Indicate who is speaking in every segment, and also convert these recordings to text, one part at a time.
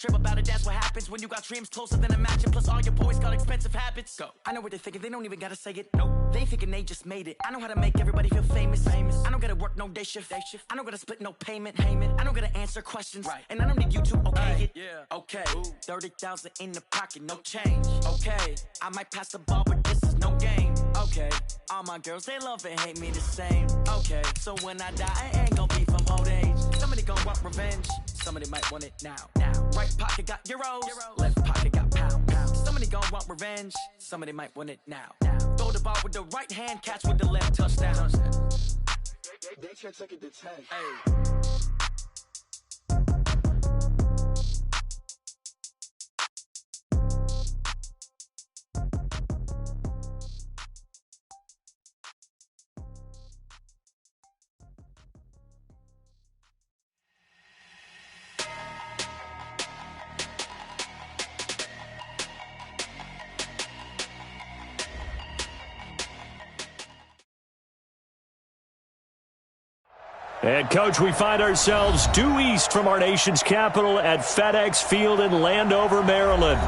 Speaker 1: Trip about it, that's what happens when you got dreams closer than a match, and plus all your boys got expensive habits. Go. I know what they're thinking, they don't even gotta say it. Nope. They thinking they just made it. I know how to make everybody feel famous. I don't gotta work no day shift. I don't gotta split no payment. I don't gotta answer questions. Right. And I don't need you to okay it. Yeah. Okay. 30,000 in the pocket, no change. Okay. I might pass the ball, but this is no game. Okay. All my girls, they love and hate me the same. Okay. So when I die, I ain't gonna be from old age. Somebody gonna want revenge. Somebody might want it now. Right pocket got euros. Left pocket got pounds. Somebody gon' want revenge. Somebody might want it now. Throw the ball with the right hand, catch with the left, touchdown.
Speaker 2: They can't take it to 10.
Speaker 1: Hey.
Speaker 3: And, Coach, we find ourselves due east from our nation's capital at FedEx Field in Landover, Maryland.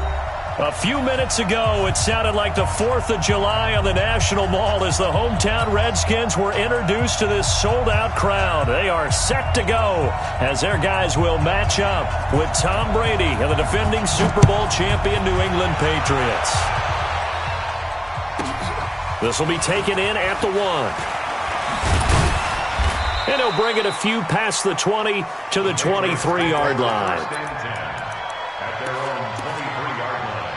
Speaker 3: A few minutes ago, it sounded like the 4th of July on the National Mall as the hometown Redskins were introduced to this sold-out crowd. They are set to go as their guys will match up with Tom Brady and the defending Super Bowl champion New England Patriots. This will be taken in at the 1. And he'll bring it a few past the 20 to the 23-yard line.
Speaker 4: At their own 23-yard line.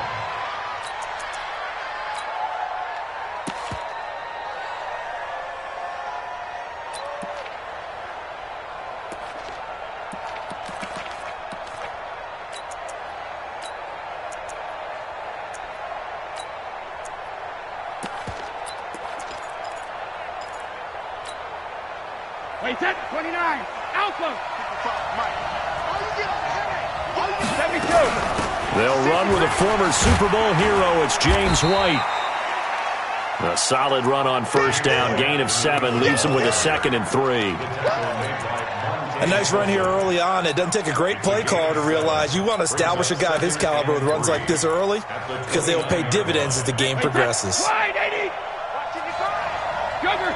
Speaker 5: Wait, set, 29, Alpha. 72.
Speaker 3: They'll run with a former Super Bowl hero. It's James White. A solid run on first down. Gain of 7 leaves him with a 2nd and 3.
Speaker 6: A nice run here early on. It doesn't take a great play caller to realize you want to establish a guy of his caliber with runs like this early because they will pay dividends as the game progresses.
Speaker 5: Wide, 80.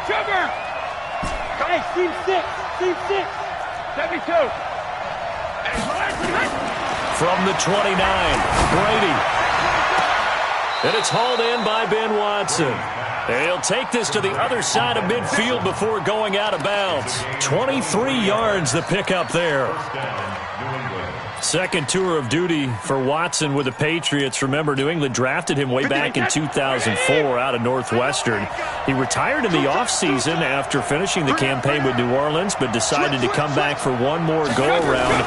Speaker 5: Sugar. Hey, Steve 6. 72.
Speaker 3: From the 29, Brady. And it's hauled in by Ben Watson. He'll take this to the other side of midfield before going out of bounds. 23 yards the pickup there. Second tour of duty for Watson with the Patriots. Remember, New England drafted him way back in 2004 out of Northwestern. He retired in the offseason after finishing the campaign with New Orleans, but decided to come back for one more go-around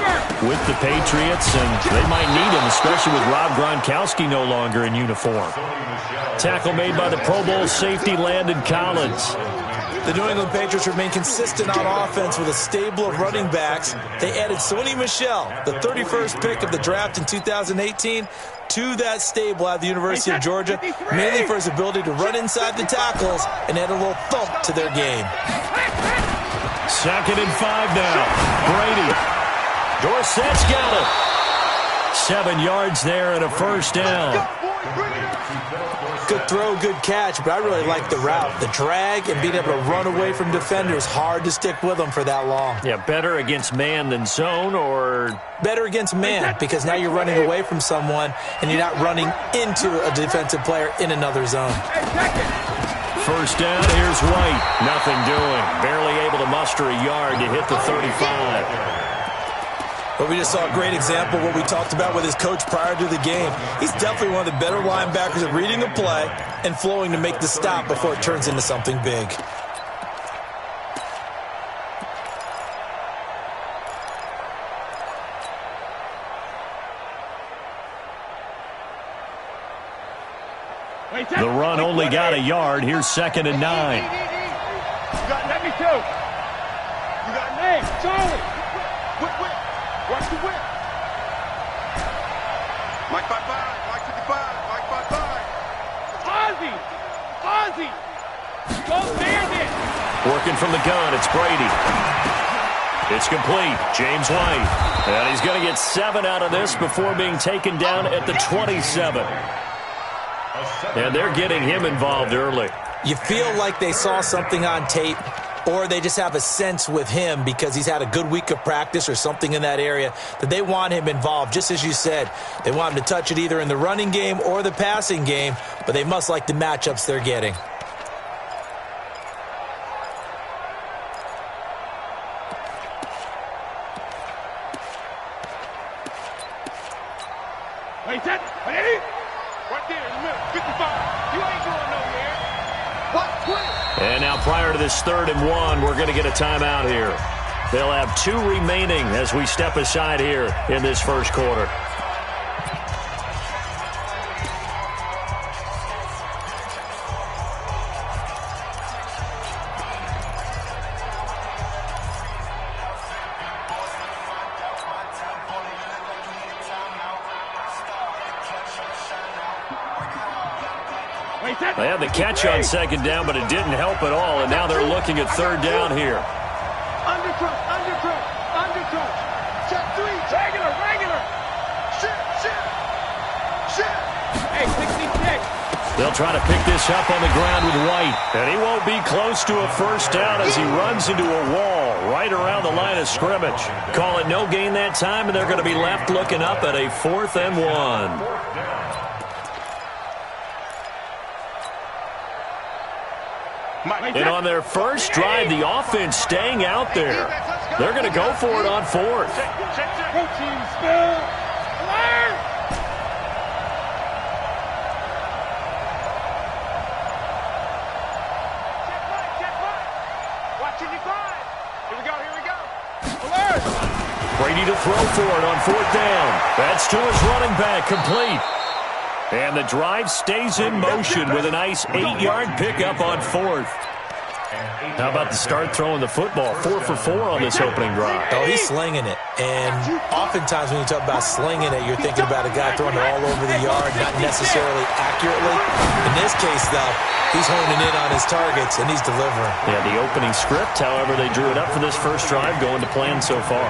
Speaker 3: with the Patriots, and they might need him, especially with Rob Gronkowski no longer in uniform. Tackle made by the Pro Bowl safety Landon Collins.
Speaker 6: The New England Patriots remain consistent on offense with a stable of running backs. They added Sony Michel, the 31st pick of the draft in 2018, to that stable at the University of Georgia, mainly for his ability to run inside the tackles and add a little thump to their game.
Speaker 3: 2nd and 5 now. Brady. Dorsett's got it. 7 yards there and a first down.
Speaker 6: Good throw, good catch, but I really like the route. The drag and being able to run away from defenders, hard to stick with them for that long.
Speaker 3: Yeah, better against man than zone, or?
Speaker 6: Better against man, because now you're running away from someone and you're not running into a defensive player in another zone.
Speaker 3: First down, here's White. Nothing doing. Barely able to muster a yard to hit the 35.
Speaker 6: But we just saw a great example of what we talked about with his coach prior to the game. He's definitely one of the better linebackers at reading a play and flowing to make the stop before it turns into something big.
Speaker 3: The run only got a yard. Here's 2nd and 9.
Speaker 5: You got let me too. You got name, Charlie. Whip. Watch the whip. Mike 55, Mike 55, Mike 55. Ozzy. Go Bandit.
Speaker 3: Working from the gun, it's Brady. It's complete. James White. And he's going to get 7 out of this before being taken down at the 27. And they're getting him involved early.
Speaker 6: You feel like they saw something on tape, or they just have a sense with him because he's had a good week of practice or something in that area that they want him involved. Just as you said, they want him to touch it either in the running game or the passing game, but they must like the matchups they're getting.
Speaker 5: Wait, that, hey! Right there in the middle, 55. You ain't going nowhere. What? Quit!
Speaker 3: And now prior to this 3rd and 1, we're going to get a timeout here. They'll have 2 remaining as we step aside here in this first quarter. They had the catch on 2nd down, but it didn't help at all, and now they're looking at 3rd down here.
Speaker 5: Undercrush, undercrush, undercrush. Check 3, regular. Shit. Hey, 66.
Speaker 3: They'll try to pick this up on the ground with White, and he won't be close to a first down as he runs into a wall right around the line of scrimmage. Call it no gain that time, and they're going to be left looking up at a 4th and 1. And on their first drive, the offense staying out there. They're going to go for it on 4th. Brady to throw for it on 4th down. That's to his running back, complete. And the drive stays in motion with a nice 8-yard pickup on 4th. How about the start throwing the football? 4 for 4 on this opening drive.
Speaker 6: Oh, he's slinging it. And oftentimes when you talk about slinging it, you're thinking about a guy throwing it all over the yard, not necessarily accurately. In this case, though, he's honing in on his targets, and he's delivering.
Speaker 3: Yeah, the opening script, however, they drew it up for this first drive, going to plan so far.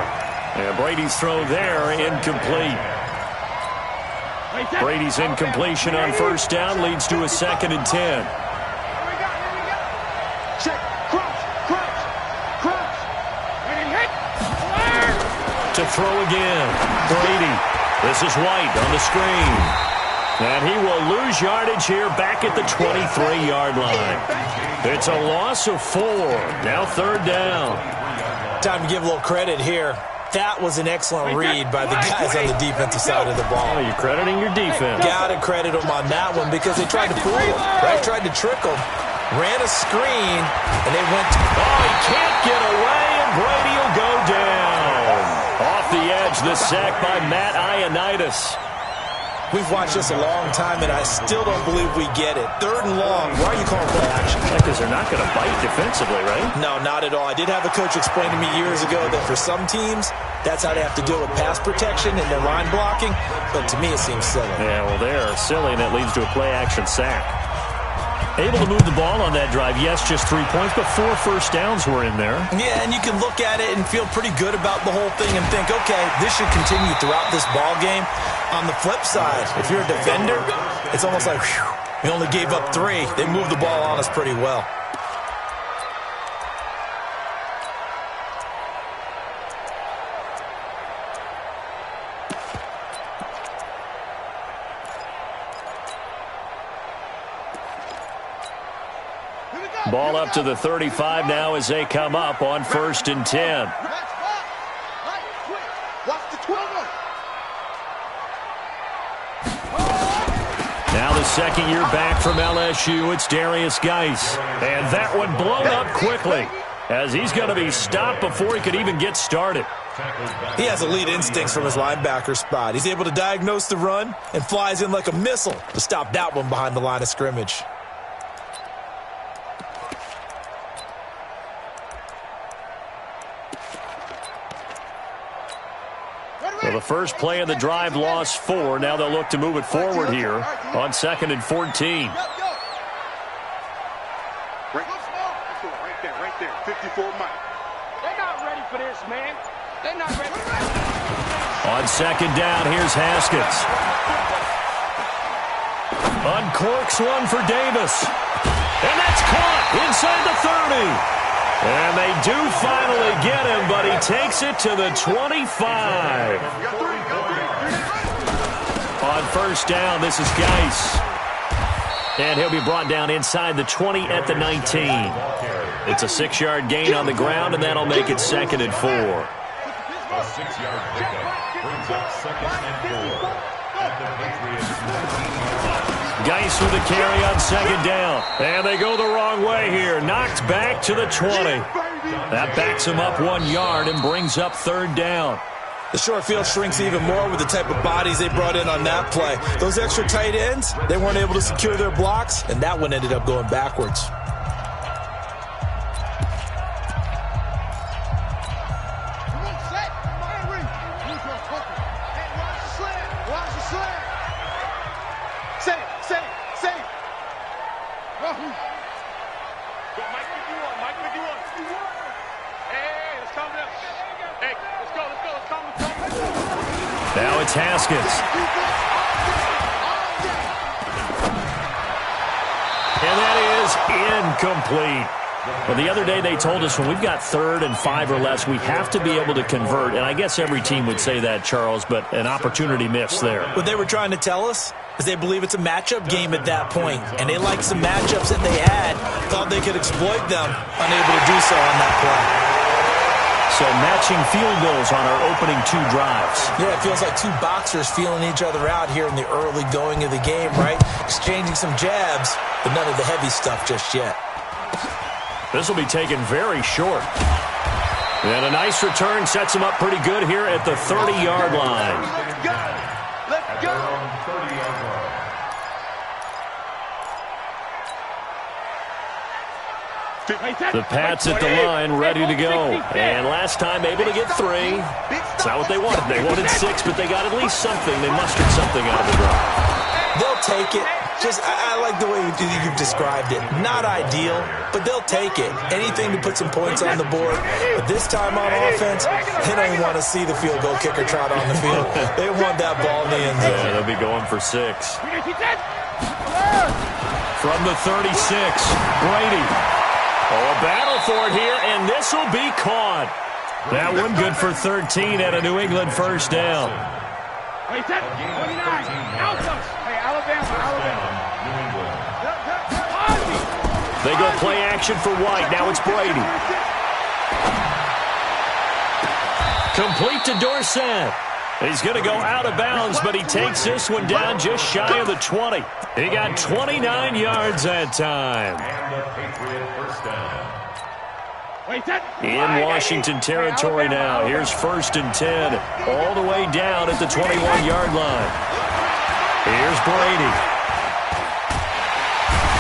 Speaker 3: And Brady's throw there, incomplete. Brady's incompletion on 1st down leads to a 2nd and 10.
Speaker 5: Check, crunch.
Speaker 3: To throw again. Brady. This is White on the screen. And he will lose yardage here back at the 23-yard line. It's a loss of 4. Now 3rd down.
Speaker 6: Time to give a little credit here. That was an excellent read by the guys on the defensive side of the ball.
Speaker 3: Oh, you're crediting your defense.
Speaker 6: Got to credit them on that one because they tried to fool him, right? Tried to trick him. Ran a screen, and they went to...
Speaker 3: Oh, he can't get away, and Brady will go down. Off the edge, the sack by Matt Ioannidis.
Speaker 6: We've watched this a long time, and I still don't believe we get it. 3rd and long. Why are you calling play action?
Speaker 3: Because they're not going to bite defensively, right?
Speaker 6: No, not at all. I did have a coach explain to me years ago that for some teams, that's how they have to deal with pass protection and their line blocking. But to me, it seems silly.
Speaker 3: Yeah, well, they're silly, and that leads to a play-action sack. Able to move the ball on that drive. Yes, just 3 points, but 4 first downs were in there.
Speaker 6: Yeah, and you can look at it and feel pretty good about the whole thing and think, okay, this should continue throughout this ball game. On the flip side, if you're a defender, it's almost like, whew, we only gave up 3. They moved the ball on us pretty well.
Speaker 3: Ball up to the 35 now as they come up on 1st and 10. Now the second year back from LSU, it's Darius Geis. And that one blown up quickly as he's going to be stopped before he could even get started.
Speaker 6: He has elite instincts from his linebacker spot. He's able to diagnose the run and flies in like a missile to stop that one behind the line of scrimmage.
Speaker 3: Well, the first play of the drive lost 4. Now they'll look to move it forward here on 2nd and 14.
Speaker 5: Right there, 54 Mike. They're not ready for this, man.
Speaker 3: On second down, here's Haskins. Uncorks one for Davis. And that's caught inside the 30. And they do finally get him, but he takes it to the 25. On first down, this is Geis. And he'll be brought down inside the 20 at the 19. It's a 6-yard gain on the ground, and that'll make it 2nd and 4.
Speaker 4: A 6-yard pickup brings up 2nd and 4. At the Patriots' 19-yard line.
Speaker 3: Geis with a carry on second down. And they go the wrong way here. Knocked back to the 20. That backs him up 1 yard and brings up 3rd down.
Speaker 6: The short field shrinks even more with the type of bodies they brought in on that play. Those extra tight ends, they weren't able to secure their blocks, and that one ended up going backwards.
Speaker 3: Now it's Haskins. And that is incomplete. Well, the other day they told us when we've got 3rd and 5 or less, we have to be able to convert. And I guess every team would say that, Charles, but an opportunity missed there.
Speaker 6: What they were trying to tell us is they believe it's a matchup game at that point. And they liked some matchups that they had, thought they could exploit them, unable to do so on that play.
Speaker 3: So matching field goals on our opening 2 drives.
Speaker 6: Yeah, it feels like 2 boxers feeling each other out here in the early going of the game, right? Exchanging some jabs, but none of the heavy stuff just yet.
Speaker 3: This will be taken very short. And a nice return sets him up pretty good here at the 30-yard line.
Speaker 5: Let's go! Let's go!
Speaker 4: 30-yard line.
Speaker 3: The Pats at the line, ready to go. And last time, able to get 3. It's not what they wanted. They wanted 6, but they got at least something. They mustered something out of the drive.
Speaker 6: They'll take it. I like the way you've described it. Not ideal, but they'll take it. Anything to put some points on the board. But this time on offense, they don't want to see the field goal kicker trot on the field. They want that ball in the end zone.
Speaker 3: Yeah, they'll be going for 6. From the 36, Brady. Oh, a battle for it here, and this will be caught. That one good for 13 at a New England first down.
Speaker 5: Wait, 29. Hey, Alabama.
Speaker 3: They go play action for White. Now it's Brady. Complete to Dorsett. He's going to go out of bounds, but he takes this one down just shy of the 20. He got 29 yards that time.
Speaker 4: And the Patriot first down.
Speaker 3: In Washington territory now. Here's 1st and 10. All the way down at the 21-yard line. Here's Brady.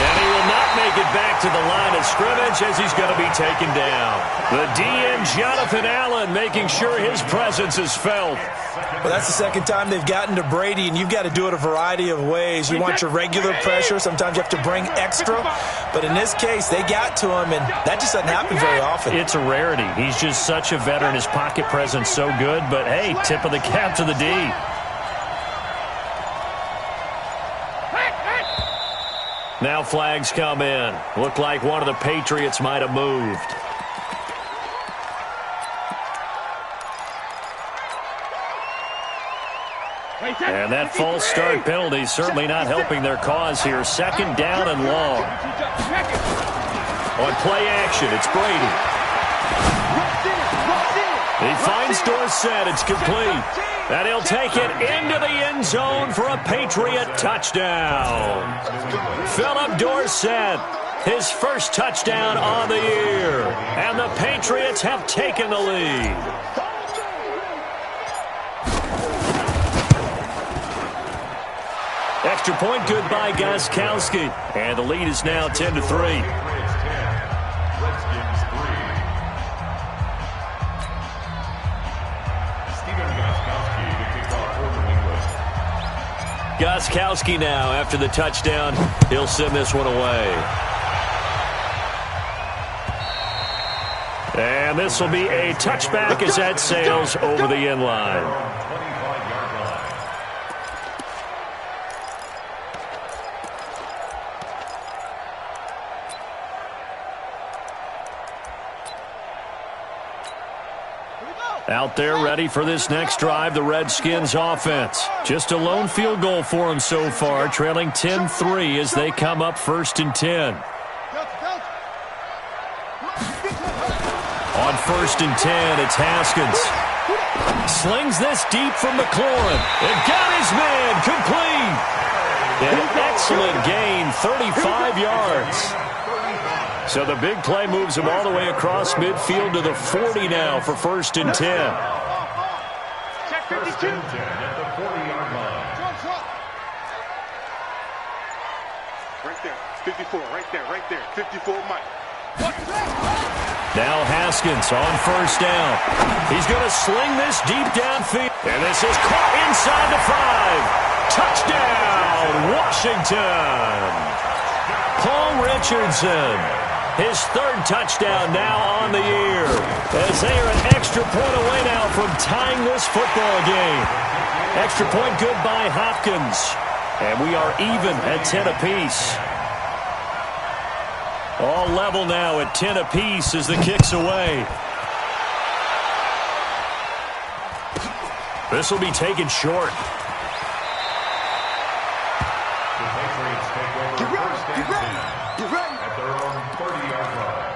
Speaker 3: And he will not make it back to the line of scrimmage as he's going to be taken down. The DN, Jonathan Allen, making sure his presence is felt.
Speaker 6: Well, that's the second time they've gotten to Brady, and you've got to do it a variety of ways. You want your regular pressure. Sometimes you have to bring extra. But in this case, they got to him, and that just doesn't happen very often.
Speaker 3: It's a rarity. He's just such a veteran. His pocket presence so good. But, hey, tip of the cap to the D. Now flags come in. Looked like one of the Patriots might have moved. And that false start penalty certainly not helping their cause here. 2nd down and long. On play action, it's Brady. He finds Dorsett. It's complete. And he'll take it into the end zone for a Patriot touchdown. Philip Dorsett, his first touchdown on the year. And the Patriots have taken the lead. Extra point good by Gostkowski. And the lead is now 10-3.
Speaker 4: Redskins 3.
Speaker 3: Gostkowski now after the touchdown. He'll send this one away. And this will be a touchback as that sails over the end line. Out there ready for this next drive, the Redskins offense. Just a lone field goal for them so far, trailing 10-3 as they come up 1st and 10. On 1st and 10, it's Haskins. Slings this deep from McLaurin. And got his man complete. An excellent gain, 35 yards. So the big play moves him all the way across midfield to the 40 now for 1st and 10.
Speaker 5: Check 52.
Speaker 4: At the 40-yard line.
Speaker 5: Right there. 54. Right there. 54, Mike.
Speaker 3: Now Haskins on 1st down. He's going to sling this deep downfield. And this is caught inside the 5. Touchdown, Washington. Paul Richardson. His 3rd touchdown now on the year. As they are an extra point away now from tying this football game. Extra point good by Hopkins. And we are even at 10 apiece. All level now at 10 apiece as the kick's away. This will be taken short.
Speaker 4: The Patriots take over 1st and 10 at their own 30-yard line.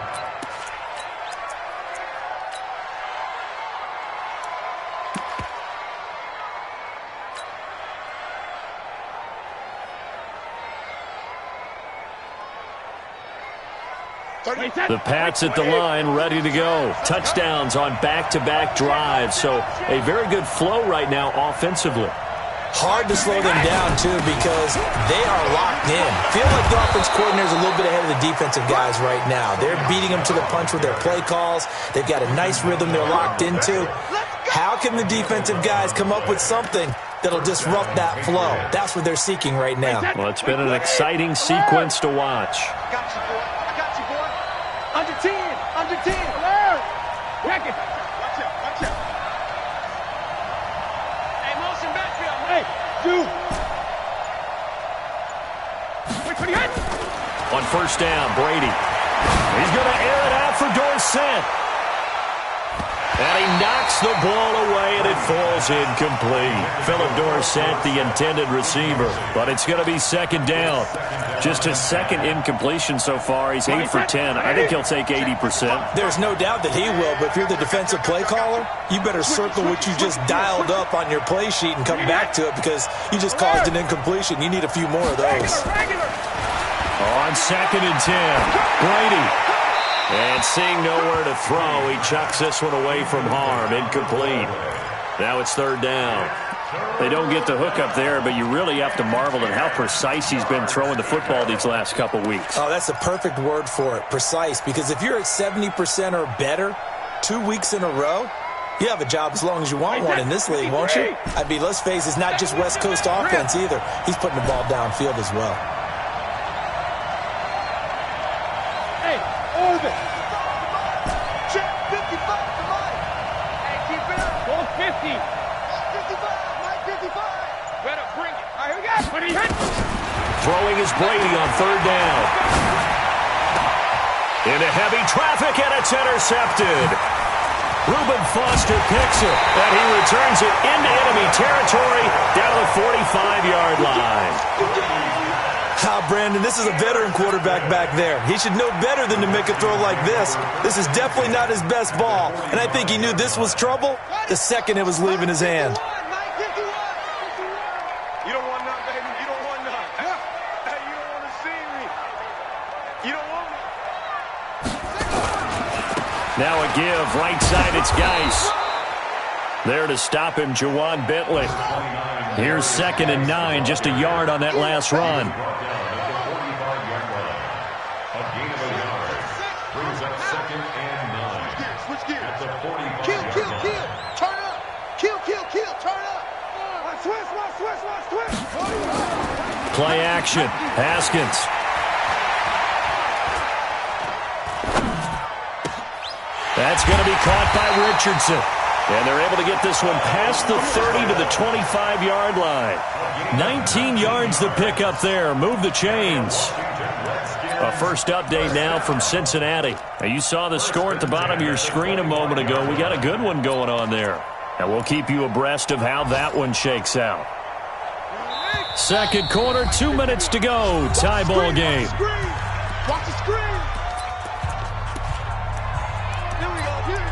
Speaker 3: The Pats at the line, ready to go. Touchdowns on back-to-back drives, so a very good flow right now offensively.
Speaker 6: Hard to slow them down, too, because they are locked in. Feel like the offense coordinator is a little bit ahead of the defensive guys right now. They're beating them to the punch with their play calls. They've got a nice rhythm they're locked into. How can the defensive guys come up with something that'll disrupt that flow? That's what they're seeking right now.
Speaker 3: Well, it's been an exciting sequence to watch.
Speaker 5: I got you, boy. Under 10. Alert. Watch out. Hey, motion backfield. Hey, dude. Wait for the hit.
Speaker 3: On 1st down, Brady. He's going to air it out for Dorsett. And he knocks the ball away, and it falls incomplete. Philip Dorsett, the intended receiver. But it's going to be 2nd down. Just his 2nd incompletion so far. He's 8 for 10. I think he'll take 80%.
Speaker 6: There's no doubt that he will, but if you're the defensive play caller, you better circle what you just dialed up on your play sheet and come back to it because you just caused an incompletion. You need a few more of those.
Speaker 3: On 2nd and 10, Brady. And seeing nowhere to throw, he chucks this one away from harm. Incomplete. Now it's 3rd down. They don't get the hook up there, but you really have to marvel at how precise he's been throwing the football these last couple weeks.
Speaker 6: Oh, that's the perfect word for it, precise, because if you're at 70% or better 2 weeks in a row, you have a job as long as you want one in this league, won't you? I mean, let's face it, it's not just West Coast offense either. He's putting the ball downfield as well.
Speaker 5: Hey, Orbit. Check 55 to Mike. Hey, keep it up. Go 50. 55, Mike 55. Better bring it. All right, here we go. When he hit.
Speaker 3: Throwing is Brady on 3rd down. Into heavy traffic, and it's intercepted. Reuben Foster picks it, and he returns it into enemy territory down to the 45-yard line.
Speaker 6: Brandon, this is a veteran quarterback back there. He should know better than to make a throw like this. This is definitely not his best ball, and I think he knew this was trouble the second it was leaving his hand.
Speaker 5: You don't want none, baby. You don't want none. Hey, you don't want to see me. You don't want me.
Speaker 3: Now a give, right side, it's Geis. There to stop him, Juwan Bentley. Here's 2nd and 9, just a yard on that last run. Play action. Haskins. That's going to be caught by Richardson. And they're able to get this one past the 30 to the 25-yard line. 19 yards to pick up there. Move the chains. A first update now from Cincinnati. Now, you saw the score at the bottom of your screen a moment ago. We got a good one going on there. And we'll keep you abreast of how that one shakes out. Second quarter, 2 minutes to go. Tie ball game.
Speaker 5: Watch the screen. Here we go. Here.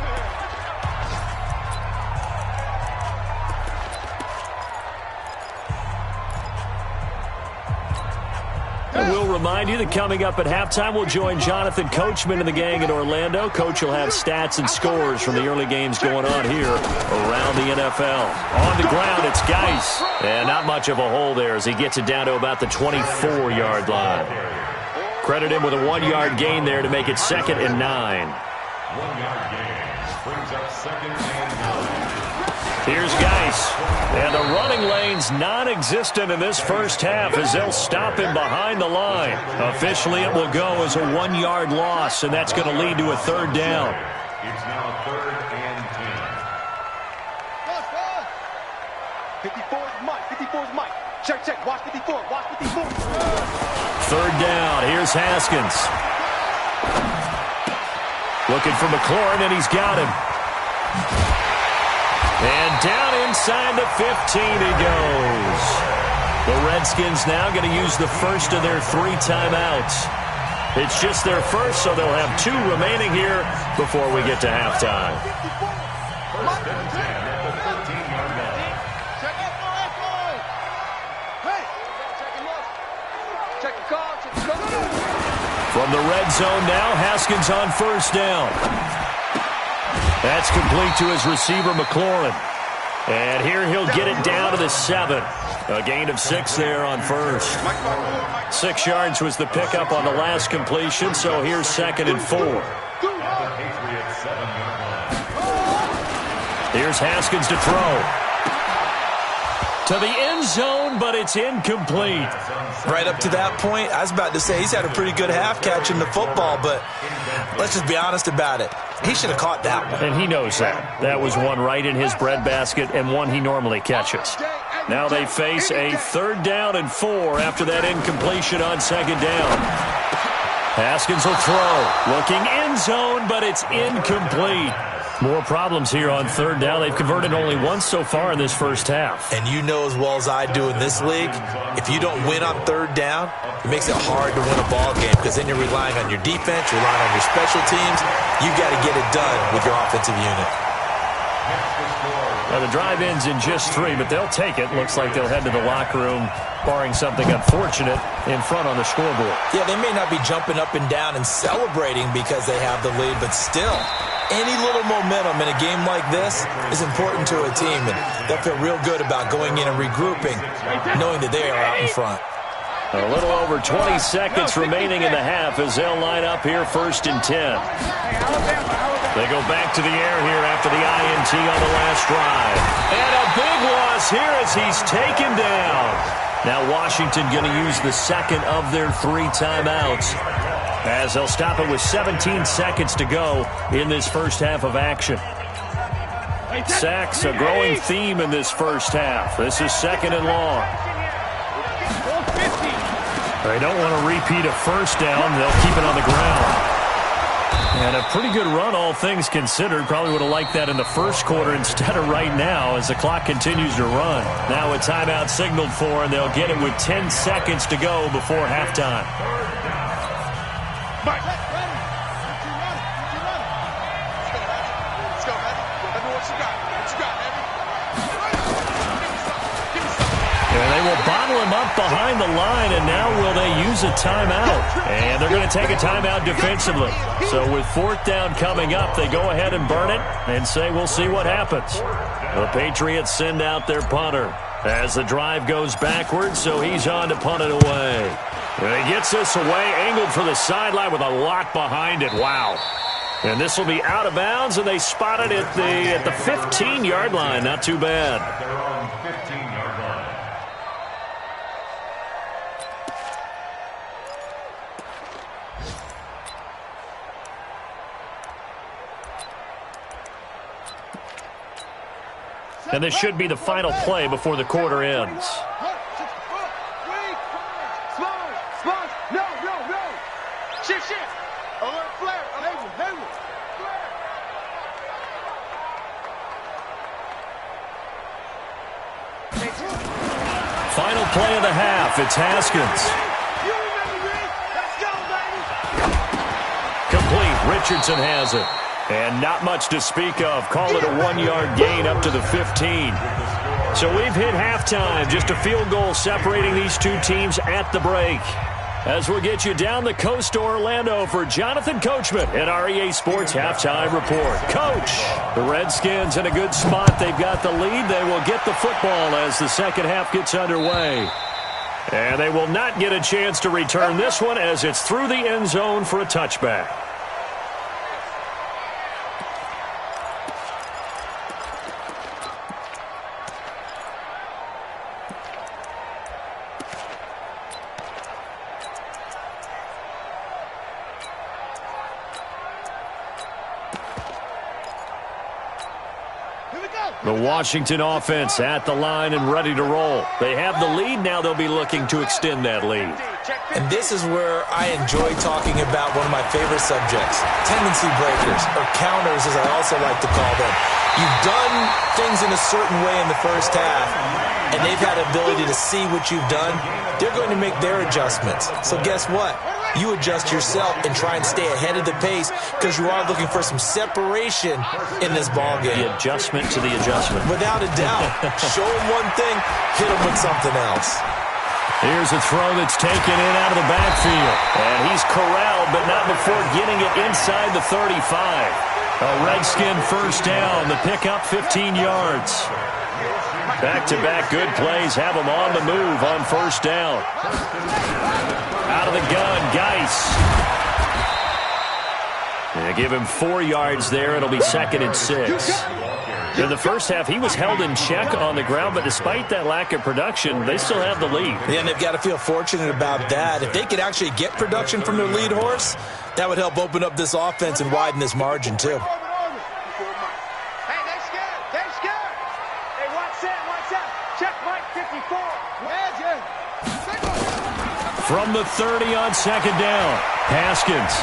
Speaker 3: And we'll remind you that coming up at halftime, we'll join Jonathan Coachman and the gang in Orlando. Coach will have stats and scores from the early games going on here around the NFL. On the ground, it's Geis. And not much of a hole there as he gets it down to about the 24-yard line. Credit him with a 1-yard gain there to make it 2nd and 9.
Speaker 4: 1-yard gain brings up 2nd and 9.
Speaker 3: Here's Geis. And the running lane's non-existent in this first half as they'll stop him behind the line. Officially, it will go as a 1-yard loss, and that's going to lead to a 3rd down.
Speaker 4: It's now 3rd and 10.
Speaker 5: 54 is Mike. 54 is Mike. Check. Watch 54. Watch 54.
Speaker 3: 3rd down. Here's Haskins. Looking for McLaurin, and he's got him. And down inside the 15 he goes. The Redskins now going to use the first of their 3 timeouts. It's just their first, so they'll have 2 remaining here before we get to halftime.
Speaker 4: 1st and 10 at the 13-yard line.
Speaker 5: Check the call.
Speaker 3: From the red zone now, Haskins on 1st down. That's complete to his receiver, McLaurin. And here he'll get it down to the 7. A gain of 6 there on 1st. 6 yards was the pickup on the last completion, so here's 2nd and 4. Here's Haskins to throw. To the end zone, but it's incomplete.
Speaker 6: Right up to that point, I was about to say he's had a pretty good half catching the football, but let's just be honest about it. He should have caught that one.
Speaker 3: And he knows that. That was one right in his breadbasket and one he normally catches. Now they face a 3rd down and 4 after that incompletion on 2nd down. Haskins will throw. Looking end zone, but it's incomplete. More problems here on 3rd down. They've converted only once so far in this first half.
Speaker 6: And you know as well as I do in this league, if you don't win on 3rd down, it makes it hard to win a ball game because then you're relying on your defense, you're relying on your special teams. You got to get it done with your offensive unit.
Speaker 3: Now the drive ends in just 3, but they'll take it. Looks like they'll head to the locker room, barring something unfortunate in front on the scoreboard.
Speaker 6: Yeah, they may not be jumping up and down and celebrating because they have the lead, but still, any little momentum in a game like this is important to a team, and they'll feel real good about going in and regrouping, knowing that they are out in front.
Speaker 3: A little over 20 seconds remaining in the half as they'll line up here 1st and 10. They go back to the air here after the INT on the last drive. And a big loss here as he's taken down. Now Washington going to use the 2nd of their 3 timeouts as they'll stop it with 17 seconds to go in this first half of action. Sacks, a growing theme in this first half. This is 2nd and long. They don't want to repeat a 1st down. They'll keep it on the ground. And a pretty good run, all things considered. Probably would have liked that in the first quarter instead of right now as the clock continues to run. Now a timeout signaled for, and they'll get it with 10 seconds to go before halftime. And they will bottle him up behind the line, and now will they use a timeout? And they're going to take a timeout defensively. So with 4th down coming up, they go ahead and burn it and say we'll see what happens. The Patriots send out their punter as the drive goes backwards, so he's on to punt it away. And he gets this away, angled for the sideline with a lot behind it. Wow. And this will be out of bounds, and they spot it at the 15-yard line. Not too bad.
Speaker 4: They're on 15-yard line.
Speaker 3: And this should be the final play before the quarter ends. Final play of the half. It's Haskins. Complete. Richardson has it. And not much to speak of. Call it a 1-yard gain up to the 15. So we've hit halftime. Just a field goal separating these two teams at the break. As we'll get you down the coast to Orlando for Jonathan Coachman at REA Sports Halftime Report. Coach, the Redskins in a good spot. They've got the lead. They will get the football as the second half gets underway. And they will not get a chance to return this one as it's through the end zone for a touchback. The Washington offense at the line and ready to roll. They have the lead. Now they'll be looking to extend that lead.
Speaker 6: And this is where I enjoy talking about one of my favorite subjects, tendency breakers, or counters as I also like to call them. You've done things in a certain way in the first half, and they've had the ability to see what you've done. They're going to make their adjustments. So guess what? You adjust yourself and try and stay ahead of the pace because you are looking for some separation in this ball game.
Speaker 3: The adjustment to the adjustment.
Speaker 6: Without a doubt. Show them one thing, hit them with something else.
Speaker 3: Here's a throw that's taken in out of the backfield. And he's corralled, but not before getting it inside the 35. A Redskin first down. The pickup 15 yards. Back-to-back good plays have them on the move on first down. Out of the gun, Geis. They give him 4 yards there. It'll be 2nd and 6. In the first half, he was held in check on the ground, but despite that lack of production, they still have the lead.
Speaker 6: Yeah, and they've got to feel fortunate about that. If they could actually get production from their lead horse, that would help open up this offense and widen this margin, too.
Speaker 3: From the 30 on 2nd down, Haskins.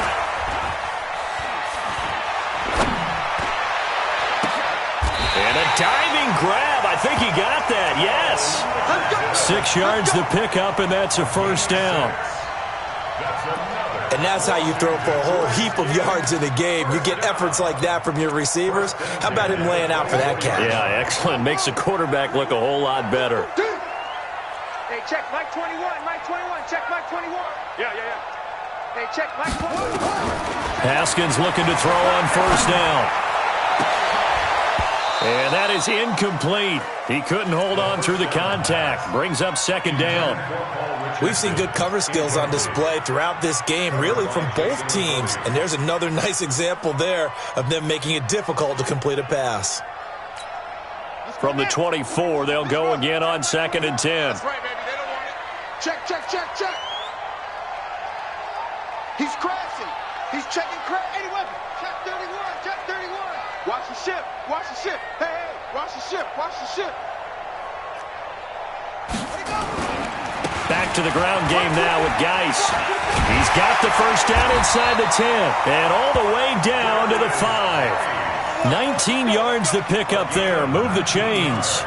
Speaker 3: And a diving grab. I think he got that, yes. 6 yards the pickup, and that's a first down.
Speaker 6: And that's how you throw for a whole heap of yards in a game. You get efforts like that from your receivers. How about him laying out for that catch?
Speaker 3: Yeah, excellent. Makes the quarterback look a whole lot better.
Speaker 5: Hey, check Mike 21, Mike 21, check Mike 21. Yeah. Hey, check Mike 21.
Speaker 3: Haskins looking to throw on first down. And that is incomplete. He couldn't hold on through the contact. Brings up 2nd down.
Speaker 6: We've seen good cover skills on display throughout this game, really from both teams. And there's another nice example there of them making it difficult to complete a pass.
Speaker 3: From the 24, they'll go again on 2nd and 10.
Speaker 2: That's right, baby. They don't want it. Check. He's crashing. He's checking crash. Any weapon. Check 31. Watch the ship. Hey, watch the ship.
Speaker 3: Back to the ground game now with Geis. He's got the first down inside the 10. And all the way down to the 5. 19 yards to pick up there. Move the chains.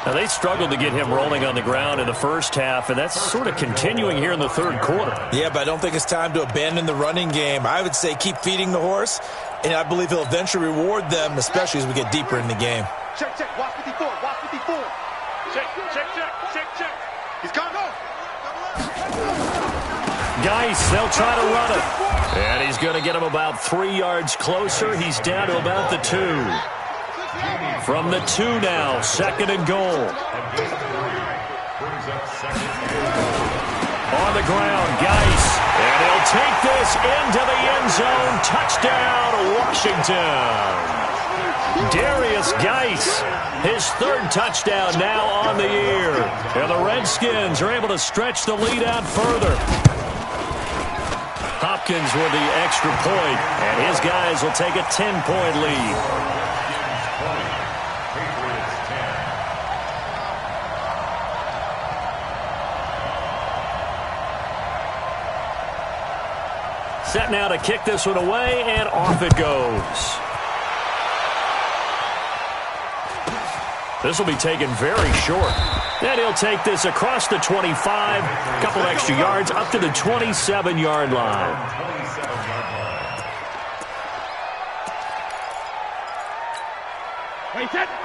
Speaker 3: Now, they struggled to get him rolling on the ground in the first half, and that's sort of continuing here in the third quarter.
Speaker 6: Yeah, but I don't think it's time to abandon the running game. I would say keep feeding the horse, and I believe he'll eventually reward them, especially as we get deeper in the game.
Speaker 2: Check. Watch 54. Check. He's coming.
Speaker 3: Geis, they'll try to run it. And he's going to get him about 3 yards closer. He's down to about the 2. From the 2 now, 2nd and goal. On the ground, Geis. And he'll take this into the end zone. Touchdown, Washington. Darius Geis, his 3rd touchdown now on the year. And the Redskins are able to stretch the lead out further. Hopkins with the extra point, and his guys will take a 10-point lead. Set now to kick this one away, and off it goes. This will be taken very short. And he'll take this across the 25, a couple extra yards, up to the 27-yard line.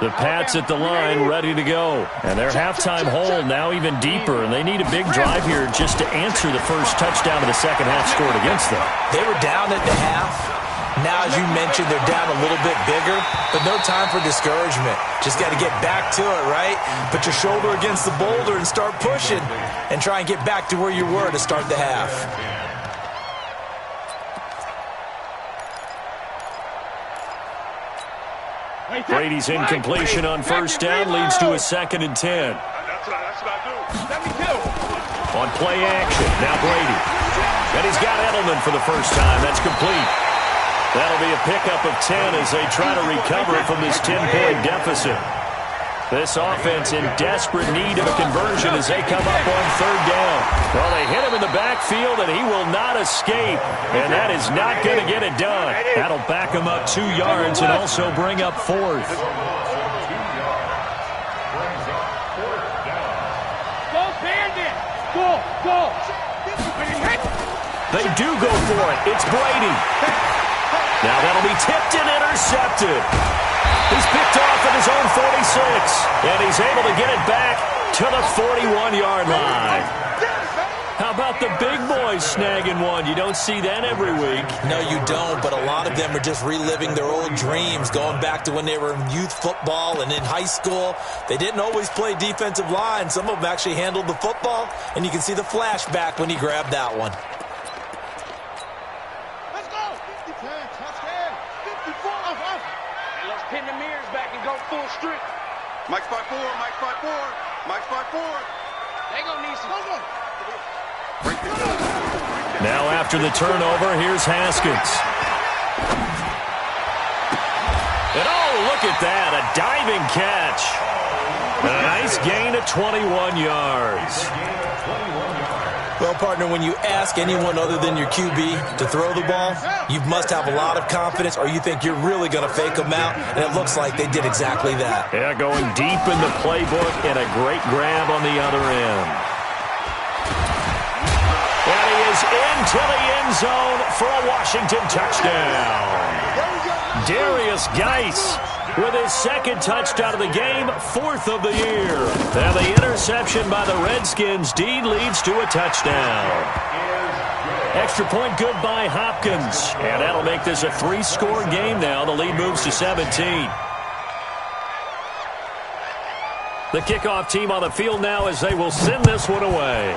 Speaker 3: The Pats at the line, ready to go. And their halftime hole now even deeper, and they need a big drive here just to answer the first touchdown of the second half scored against them.
Speaker 6: They were down at the half. Now, as you mentioned, they're down a little bit bigger, but no time for discouragement. Just got to get back to it, right? Put your shoulder against the boulder and start pushing and try and get back to where you were to start the half.
Speaker 3: Brady's incompletion on first down leads to a 2nd and 10.
Speaker 5: That's what I do. Let me do.
Speaker 3: On play action, now Brady. And he's got Edelman for the first time. That's complete. That'll be a pickup of 10 as they try to recover from this 10-point deficit. This offense in desperate need of a conversion as they come up on third down. Well, they hit him in the backfield, and he will not escape. And that is not going to get it done. That'll back him up 2 yards and also bring up 4th.
Speaker 5: Go, Bandit. Go.
Speaker 3: They do go for it. It's Brady. Now that'll be tipped and intercepted. He's picked off at his own 46, and he's able to get it back to the 41-yard line. How about the big boys snagging one? You don't see that every week.
Speaker 6: No, you don't, but a lot of them are just reliving their old dreams, going back to when they were in youth football and in high school. They didn't always play defensive line. Some of them actually handled the football, and you can see the flashback when he grabbed that one.
Speaker 2: Let's go. 50, touchdown. 54.
Speaker 5: Let's pin the mirrors back and go full strip.
Speaker 2: Mike's 5'4", Mike's 5'4", Mike's 5'4".
Speaker 5: They gonna need some.
Speaker 3: Now after the turnover, here's Haskins. And oh, look at that, a diving catch. A nice gain of 21 yards.
Speaker 6: Well, partner, when you ask anyone other than your QB to throw the ball, you must have a lot of confidence, or you think you're really going to fake them out, and it looks like they did exactly that.
Speaker 3: Yeah, going deep in the playbook and a great grab on the other end. And he is into the end zone for a Washington touchdown. Darius Geis with his 2nd touchdown of the game, 4th of the year. And the interception by the Redskins deed leads to a touchdown. Extra point good by Hopkins. And that'll make this a 3-score game now. The lead moves to 17. The kickoff team on the field now as they will send this one away.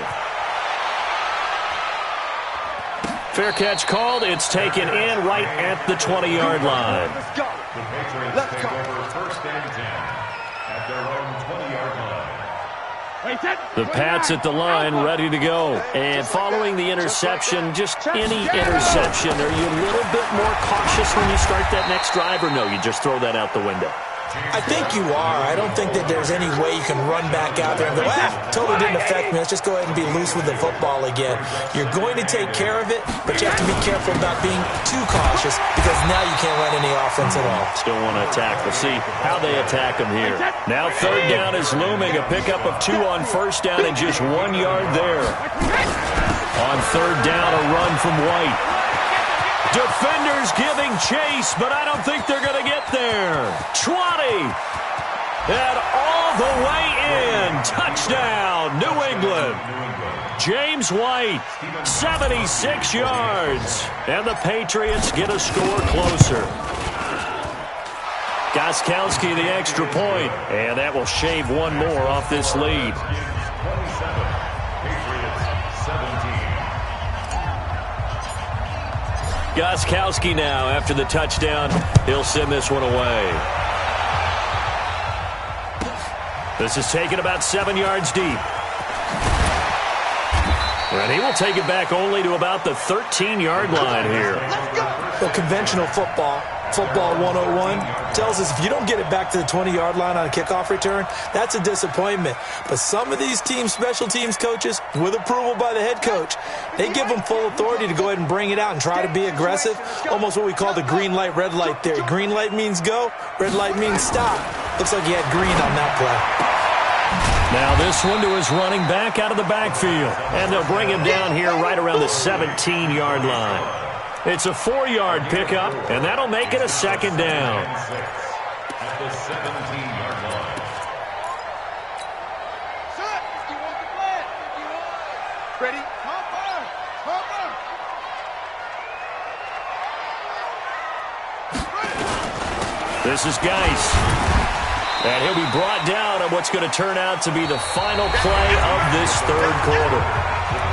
Speaker 3: Fair catch called. It's taken in right at the 20-yard line.
Speaker 2: Let's go.
Speaker 4: The Patriots take over 1st and 10 at their own 20-yard line.
Speaker 3: The Pats at the line, ready to go. And following the interception, just any interception, are you a little bit more cautious when you start that next drive, or no, you just throw that out the window?
Speaker 6: I think you are. I don't think that there's any way you can run back out there and go, totally didn't affect me. Let's just go ahead and be loose with the football again. You're going to take care of it, but you have to be careful about being too cautious because now you can't run any offense at all.
Speaker 3: Still want to attack. We'll see how they attack them here. Now third down is looming. A pickup of 2 on first down and just 1 yard there. On third down, a run from White. Defenders giving chase, but I don't think they're going to get there. 20. And all the way in. Touchdown, New England. James White, 76 yards. And the Patriots get a score closer. Gostkowski the extra point. And that will shave 1 more off this lead.
Speaker 4: 27. Patriots 17.
Speaker 3: Gostkowski now, after the touchdown, he'll send this one away. This is taken about 7 yards deep. And he will take it back only to about the 13-yard line here.
Speaker 6: Well, conventional football, Football 101 tells us if you don't get it back to the 20-yard line on a kickoff return, that's a disappointment. But some of these special teams coaches, with approval by the head coach, they give them full authority to go ahead and bring it out and try to be aggressive, almost what we call the green light, red light theory. Green light means go, red light means stop. Looks like he had green on that play.
Speaker 3: Now this one to his running back out of the backfield. And they'll bring him down here right around the 17-yard line. It's a 4-yard pickup, and that'll make it a second down.
Speaker 4: At the 17-yard line.
Speaker 2: Set. You want the play? Ready? Hopper.
Speaker 3: This is Geis. And he'll be brought down on what's going to turn out to be the final play of this third quarter.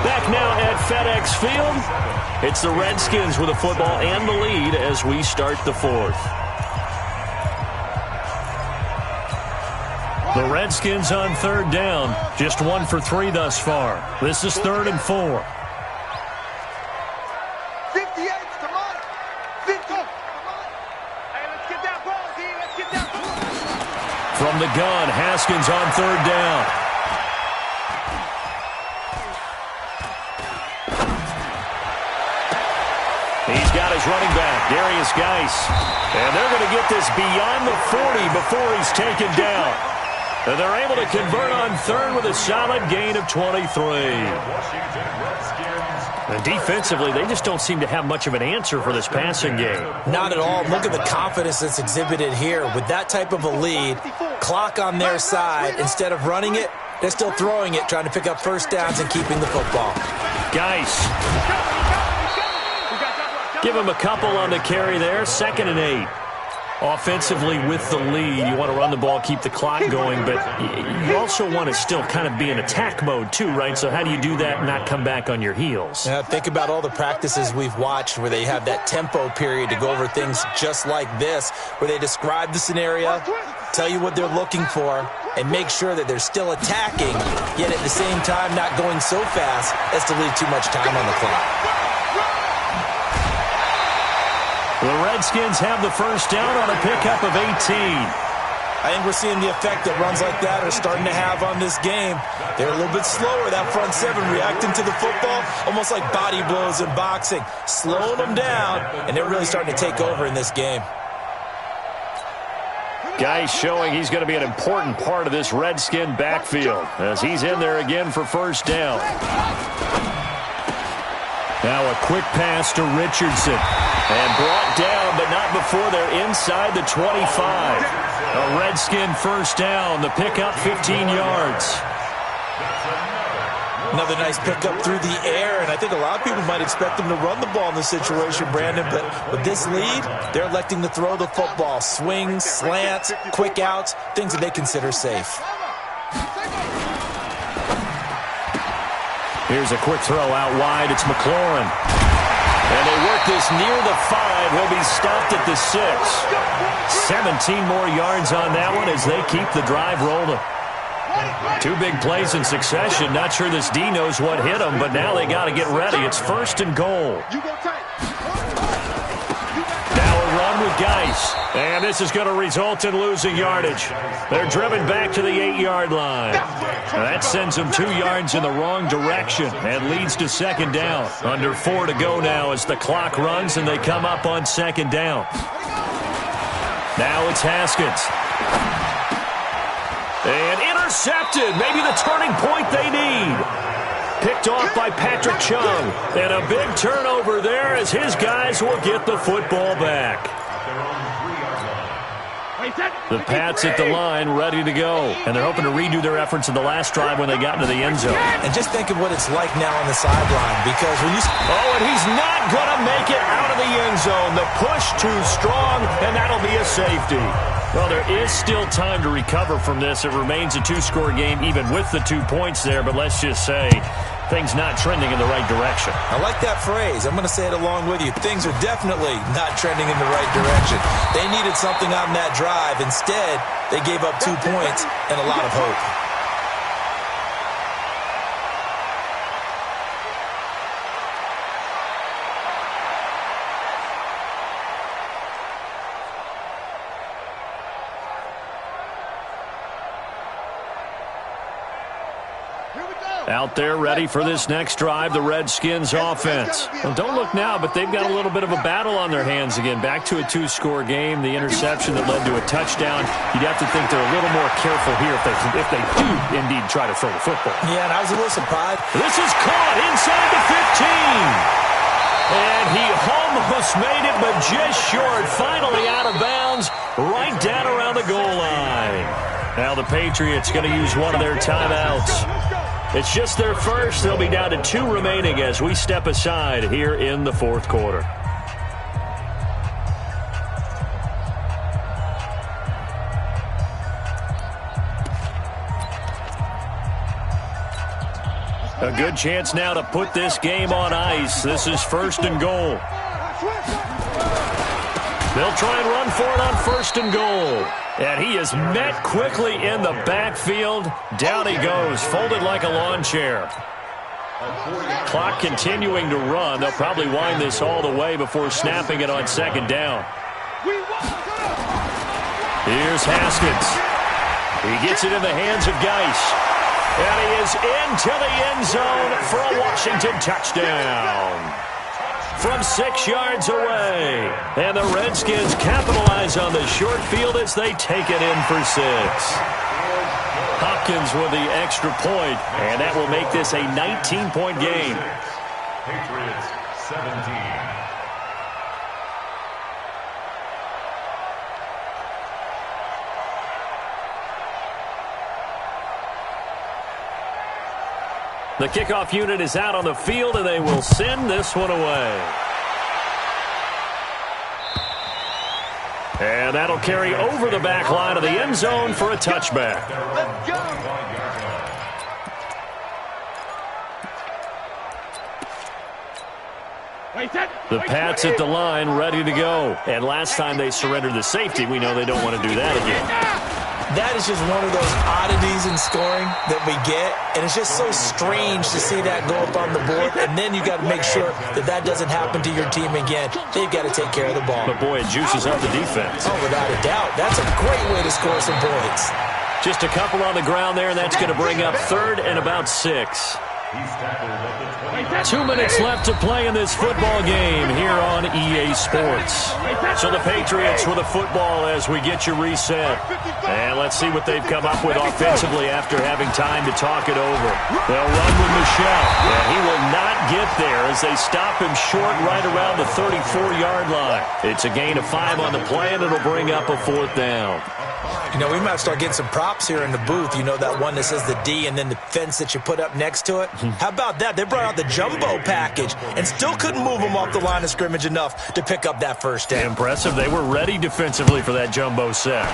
Speaker 3: Back now at FedEx Field. It's the Redskins with the football and the lead as we start the fourth. The Redskins on third down. Just 1 for 3 thus far. This is 3rd and 4.
Speaker 2: 58 to Mike. 50. Hey, let's get that ball, D. Let's get that ball.
Speaker 3: From the gun, Haskins on third down. He's got his running back, Darius Geis. And they're going to get this beyond the 40 before he's taken down. And they're able to convert on third with a solid gain of 23. And defensively, they just don't seem to have much of an answer for this passing game.
Speaker 6: Not at all. Look at the confidence that's exhibited here. With that type of a lead, clock on their side, instead of running it, they're still throwing it, trying to pick up first downs and keeping the football.
Speaker 3: Geis. Give him a couple on the carry there. 2nd and 8. Offensively with the lead, you want to run the ball, keep the clock going, but you also want to still kind of be in attack mode too, right? So how do you do that and not come back on your heels?
Speaker 6: Yeah, think about all the practices we've watched where they have that tempo period to go over things just like this, where they describe the scenario, tell you what they're looking for, and make sure that they're still attacking, yet at the same time not going so fast as to leave too much time on the clock.
Speaker 3: The Redskins have the first down on a pickup of 18.
Speaker 6: I think we're seeing the effect that runs like that are starting to have on this game. They're a little bit slower, that front seven, reacting to the football, almost like body blows in boxing, slowing them down, and they're really starting to take over in this game.
Speaker 3: Geis showing he's going to be an important part of this Redskin backfield as he's in there again for first down. Now a quick pass to Richardson. And brought down, but not before they're inside the 25. A Redskin first down. The pickup 15 yards.
Speaker 6: Another nice pickup through the air, and I think a lot of people might expect them to run the ball in this situation, Brandon, but with this lead, they're electing to throw the football. Swings, slants, quick outs, things that they consider safe.
Speaker 3: Here's a quick throw out wide. It's McLaurin. And they work this near the 5. He'll be stopped at the 6. 17 more yards on that one as they keep the drive rolling. 2 big plays in succession. Not sure this D knows what hit him, but now they got to get ready. It's 1st and goal. Now a run with Geis. And this is going to result in losing yardage. They're driven back to the 8-yard line. That sends them 2 yards in the wrong direction and leads to 2nd down. Under 4 to go now as the clock runs and they come up on 2nd down. Now it's Haskins. And intercepted. Maybe the turning point they need. Picked off by Patrick Chung. And a big turnover there as his guys will get the football back. The Pats at the line, ready to go. And they're hoping to redo their efforts in the last drive when they got into the end zone.
Speaker 6: And just think of what it's like now on the sideline, because when you...
Speaker 3: Oh, and he's not going to make it out of the end zone. The push too strong, and that'll be a safety. Well, there is still time to recover from this. It remains a 2-score game, even with the 2 points there. But let's just say things not trending in the right direction.
Speaker 6: I like that phrase. I'm going to say it along with you. Things are definitely not trending in the right direction. They needed something on that drive. Instead, they gave up 2 points and a lot of hope.
Speaker 3: Out there ready for this next drive, the Redskins offense. Well, don't look now, but they've got a little bit of a battle on their hands again. Back to a 2-score game. The interception that led to a touchdown. You'd have to think they're a little more careful here if they do indeed try to throw the football.
Speaker 6: Yeah, and I was a little surprised.
Speaker 3: This is caught inside the 15. And he almost made it, but just short. Finally out of bounds, right down around the goal line. Now the Patriots going to use one of their timeouts. It's just their first. They'll be down to 2 remaining as we step aside here in the fourth quarter. A good chance now to put this game on ice. This is 1st and goal. They'll try and run for it on 1st and goal. And he is met quickly in the backfield. Down he goes, folded like a lawn chair. Clock continuing to run. They'll probably wind this all the way before snapping it on 2nd down. Here's Haskins. He gets it in the hands of Geis. And he is into the end zone for a Washington touchdown. From 6 yards away. And the Redskins capitalize on the short field as they take it in for 6. Hopkins with the extra point, and that will make this a 19-point game.
Speaker 4: Patriots 17.
Speaker 3: The kickoff unit is out on the field, and they will send this one away. And that'll carry over the back line of the end zone for a touchback.
Speaker 2: Let's go.
Speaker 3: The Pats at the line, ready to go. And last time they surrendered the safety, we know they don't want to do that again.
Speaker 6: That is just one of those oddities in scoring that we get, and it's just so strange to see that go up on the board, and then you got to make sure that that doesn't happen to your team again. They've got to take care of the ball.
Speaker 3: But boy, it juices up the defense.
Speaker 6: Oh, without a doubt. That's a great way to score some points.
Speaker 3: Just a couple on the ground there, and that's going to bring up 3rd and about 6. 2 minutes left to play in this football game here on EA Sports. So the Patriots with a football as we get you reset. And let's see what they've come up with offensively after having time to talk it over. They'll run with Michelle. And he will not get there as they stop him short right around the 34-yard line. It's a gain of 5 on the play, and it'll bring up a 4th down.
Speaker 6: You know, we might start getting some props here in the booth. You know, that one that says the D and then the fence that you put up next to it? How about that? They brought out the jumbo package and still couldn't move them off the line of scrimmage enough to pick up that 1st down.
Speaker 3: Impressive. They were ready defensively for that jumbo set.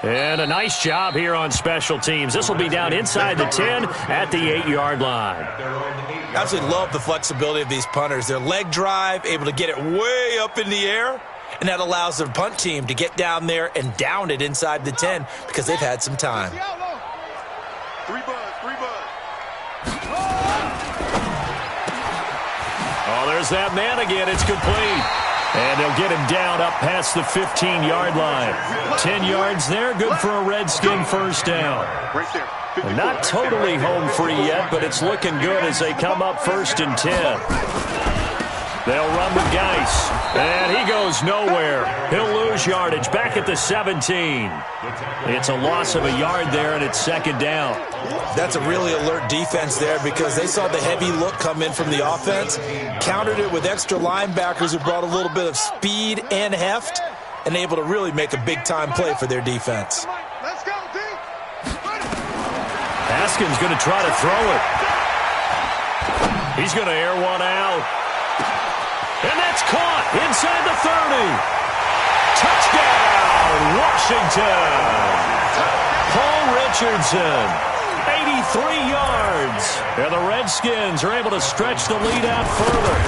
Speaker 3: And a nice job here on special teams. This will be down inside the 10 at the 8-yard line.
Speaker 6: I absolutely love the flexibility of these punters. Their leg drive, able to get it way up in the air, and that allows their punt team to get down there and down it inside the 10 because they've had some time.
Speaker 2: 3 buzz.
Speaker 3: Oh, there's that man again. It's complete. And they'll get him down up past the 15-yard line. 10 yards there, good for a Redskin 1st down.
Speaker 2: Right there. 54.
Speaker 3: Not totally home free yet, but it's looking good as they come up 1st and 10. They'll run with Geis. And he goes nowhere. He'll lose yardage back at the 17. It's a loss of a yard there, and it's 2nd down.
Speaker 6: That's a really alert defense there because they saw the heavy look come in from the offense, countered it with extra linebackers who brought a little bit of speed and heft, and able to really make a big-time play for their defense.
Speaker 2: Let's go, D.
Speaker 3: Haskins going to try to throw it. He's going to air one out. And that's caught inside the 30. Touchdown, Washington. Paul Richardson, 83 yards. And the Redskins are able to stretch the lead out further.